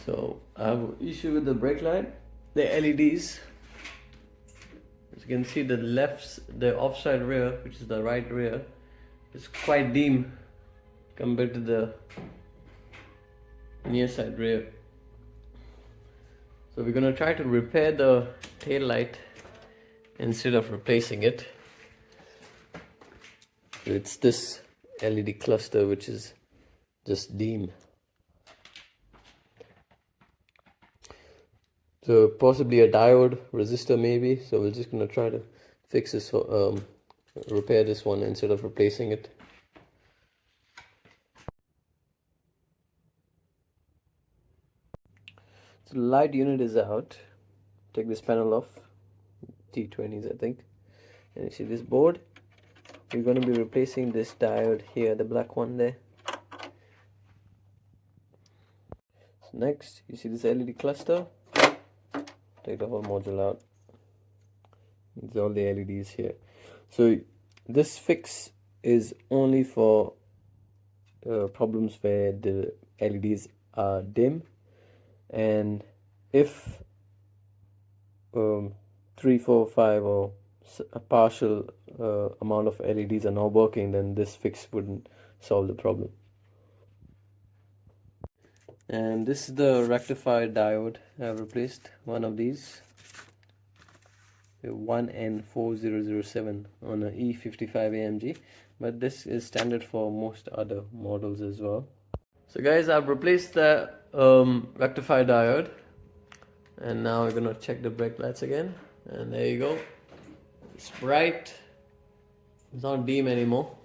So I have an issue with the brake light, the LEDs. As you can see, the offside rear, which is the right rear, is quite dim compared to the near side rear. So we're gonna try to repair the tail light instead of replacing it. It's this LED cluster which is just dim. So possibly a diode resistor maybe. So we're just gonna try to fix this, repair this one instead of replacing it. So the light unit is out. Take this panel off. T20s, I think. And you see this board. We're going to be replacing this diode here, the black one there. So next, you see this LED cluster. Take the whole module out. It's all the LEDs here. So this fix is only for problems where the LEDs are dim, and if 3, 4, 5 or a partial amount of LEDs are not working, then this fix wouldn't solve the problem. And this is the rectifier diode. I've replaced one of these, 1N4007 on an E55 AMG, but this is standard for most other models as well. So guys, I've replaced the rectifier diode, and now we're gonna check the brake lights again, and there you go. It's bright, it's not dim anymore.